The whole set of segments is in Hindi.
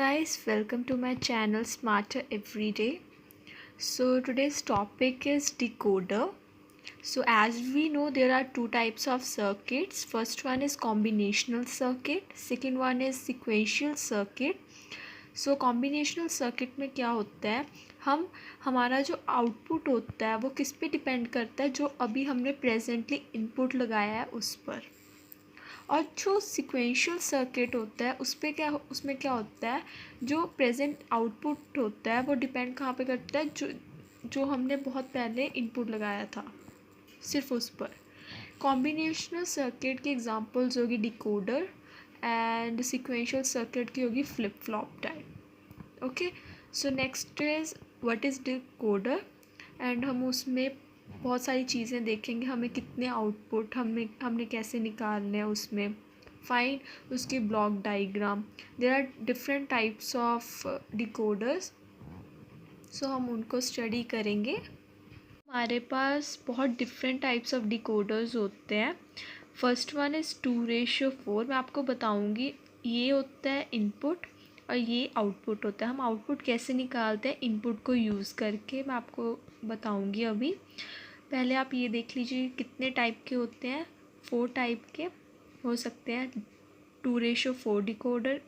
guys, welcome to my channel Smarter Everyday. So today's topic is decoder. So as we know, there are two types of circuits. First one is combinational circuit, second one is sequential circuit. So combinational circuit में क्या होता है, हमारा जो आउटपुट होता है वो किस पे डिपेंड करता है, जो अभी हमने प्रेजेंटली इनपुट लगाया है उस पर। और जो सिक्वेंशियल सर्किट होता है उसमें क्या होता है, जो प्रेजेंट आउटपुट होता है वो डिपेंड कहाँ पे करता है, जो हमने बहुत पहले इनपुट लगाया था सिर्फ उस पर। कॉम्बिनेशनल सर्किट की एग्जांपल्स होगी डिकोडर एंड सिक्वेंशियल सर्किट की होगी flip flop type. Okay, so next is what is decoder and हम उसमें बहुत सारी चीज़ें देखेंगे, हमें कितने आउटपुट हमने कैसे निकालने हैं उसमें, फाइंड उसकी block diagram. There are different types of decoders, so हम उनको स्टडी करेंगे। हमारे पास बहुत डिफरेंट टाइप्स ऑफ डिकोडर्स होते हैं। First one is 2:4। मैं आपको बताऊंगी, ये होता है इनपुट और ये आउटपुट होता है। हम आउटपुट कैसे निकालते हैं इनपुट को यूज़ करके, मैं आपको बताऊंगी अभी। पहले आप ये देख लीजिए कितने टाइप के होते हैं। 4 टाइप के हो सकते हैं, 2:4 decoder,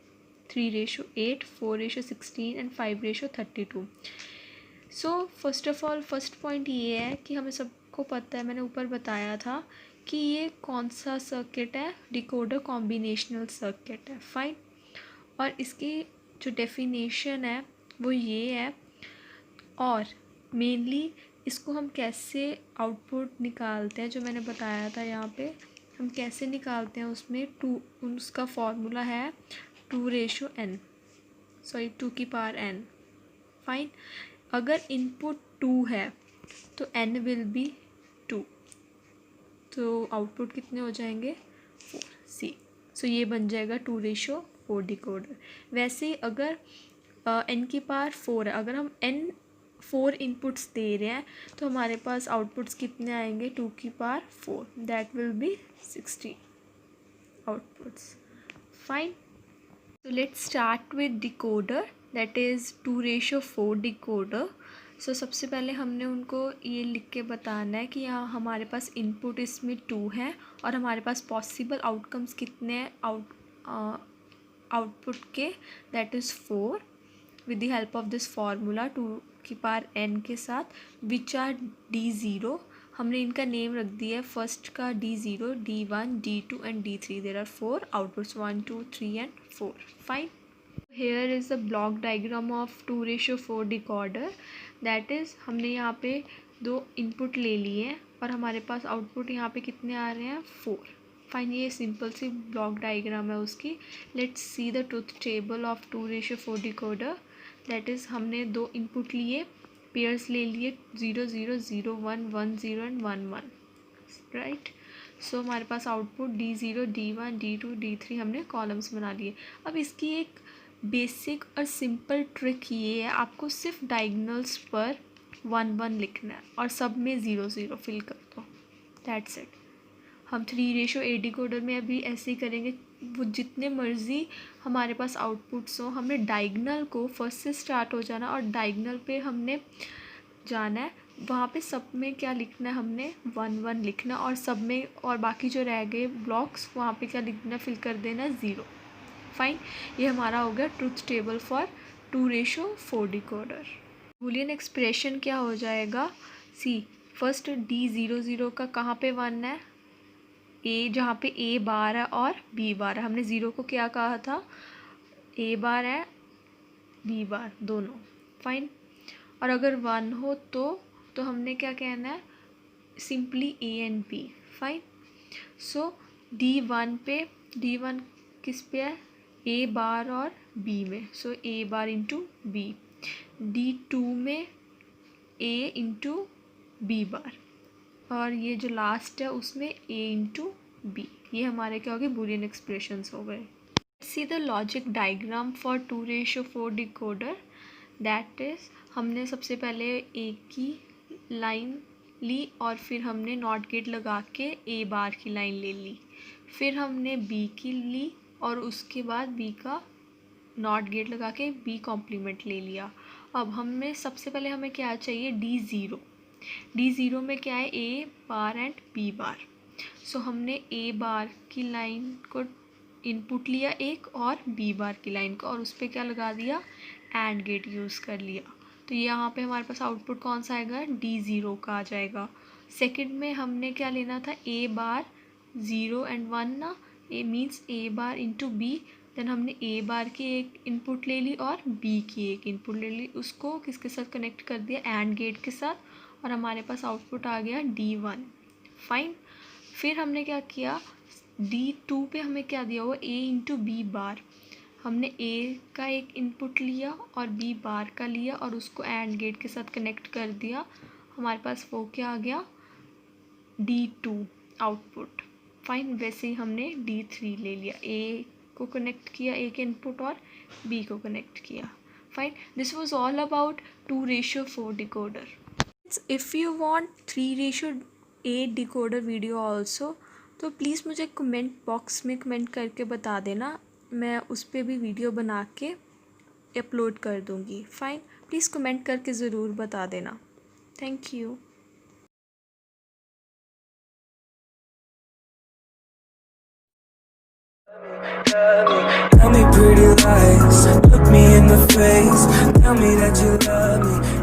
3:8, 4:16 and 5:32। So first of all first point ये है कि हमें सबको पता है, मैंने ऊपर बताया था कि ये कौन सा सर्किट है, डिकोडर कॉम्बिनेशनल सर्किट है, फाइन। और इसकी जो डेफिनेशन है वो ये है, और मेनली इसको हम कैसे आउटपुट निकालते हैं जो मैंने बताया था यहाँ पे, हम कैसे निकालते हैं उसमें उसका फॉर्मूला है 2:n, सॉरी 2n, फाइन। अगर इनपुट 2 है तो n विल बी 2, तो आउटपुट कितने हो जाएंगे 4 सी। सो ये बन जाएगा 2:4 डिकोडर। वैसे ही अगर n की पावर 4 है, अगर हम n 4 इनपुट्स दे रहे हैं तो हमारे पास आउटपुट्स कितने आएंगे 2 की power 4, that will be 16 outputs, fine. So let's start with decoder, that is 2:4 decoder. सो सबसे पहले हमने उनको ये लिख के बताना है कि यहाँ हमारे पास इनपुट इसमें 2 है और हमारे पास पॉसिबल आउटकम्स कितने हैं आउटपुट के, that is 4 with the help of this formula 2 की पावर n के साथ, विच आर D0। हमने इनका नेम रख दिया है, फर्स्ट का D0, D1, D2 and D3। There are 4 outputs 1, 2, 3 and 4, fine. Here is the block diagram of 2:4 decoder, that is हमने यहाँ पे 2 इनपुट ले लिए हैं और हमारे पास आउटपुट यहाँ पे कितने आ रहे हैं 4, फाइन। ये सिंपल सी ब्लॉक डायग्राम है उसकी। Let's see the truth table of 2:4 decoder, that is हमने 2 इनपुट लिए, पेयर्स ले लिए 0, 0, 0, 1, 1, 0 एंड 1, 1, राइट। सो हमारे पास output D0, D1, D2, D3 हमने कॉलम्स बना लिए। अब इसकी एक बेसिक और सिंपल ट्रिक ये है, आपको सिर्फ डायगोनल्स पर 1, 1 लिखना है और सब में 0, 0 फिल कर दो, दैट्स इट। हम 3:8 डिकोडर में अभी ऐसे ही करेंगे, वो जितने मर्ज़ी हमारे पास आउटपुट्स हो, हमने डायगोनल को फर्स्ट से स्टार्ट हो जाना और डायगोनल पे हमने जाना है, वहाँ पे सब में क्या लिखना है, हमने 1, 1 लिखना, और सब में और बाकी जो रह गए ब्लॉक्स वहाँ पे क्या लिखना, फिल कर देना 0, फाइन। ये हमारा हो गया truth table for 2:4 decoder. Boolean expression क्या हो जाएगा, सी फर्स्ट D00 का कहाँ पे 1 है, ए, जहाँ पे A बार है और B बार है। हमने 0 को क्या कहा था, A बार है B बार दोनों, फाइन। और अगर 1 हो तो हमने क्या कहना है, simply A and B, fine. So D1 किस पे है, A बार और B में, सो A bar into B। D2 में A इंटू B बार, और ये जो लास्ट है उसमें A इंटू B। ये हमारे क्या हो गए, बूलियन एक्सप्रेशंस हो गए। See the logic diagram for 2:4 decoder, that is हमने सबसे पहले A की लाइन ली और फिर हमने नॉट गेट लगा के A बार की लाइन ले ली, फिर हमने B की ली और उसके बाद B का नॉट गेट लगा के बी कॉम्प्लीमेंट ले लिया। अब हमें सबसे पहले हमें क्या चाहिए, D0। D0 में क्या है, ए बार एंड बी बार। सो हमने ए बार की लाइन को इनपुट लिया एक और बी बार की लाइन को, और उस पर क्या लगा दिया, एंड गेट यूज़ कर लिया। तो यहाँ पे हमारे पास आउटपुट कौन सा आएगा, D0 का आ जाएगा। सेकंड में हमने क्या लेना था, ए बार 0 एंड 1 ना, ए मीन्स ए बार इंटू बी। देन हमने ए बार की एक इनपुट ले ली और बी की एक इनपुट ले ली, उसको किसके साथ कनेक्ट कर दिया, एंड गेट के साथ, और हमारे पास आउटपुट आ गया D1। फाइन। फिर हमने क्या किया, D2 पे हमें क्या दिया हुआ, ए इंटू बी बार। हमने ए का एक इनपुट लिया और बी बार का लिया और उसको एंड गेट के साथ कनेक्ट कर दिया। हमारे पास वो क्या आ गया, D2 आउटपुट। फाइन। वैसे ही हमने D3 ले लिया, ए को कनेक्ट किया एक इनपुट और बी को कनेक्ट किया। Fine. This was all about 2:4 decoder. If you want 3:8 decoder video also, तो प्लीज़ मुझे कमेंट बॉक्स में कमेंट करके बता देना, मैं उस पर भी वीडियो बना के अपलोड कर दूँगी। फाइन। प्लीज़ कमेंट करके ज़रूर बता देना। Thank you. Tell me pretty lies, look me in the face, tell me that you love me.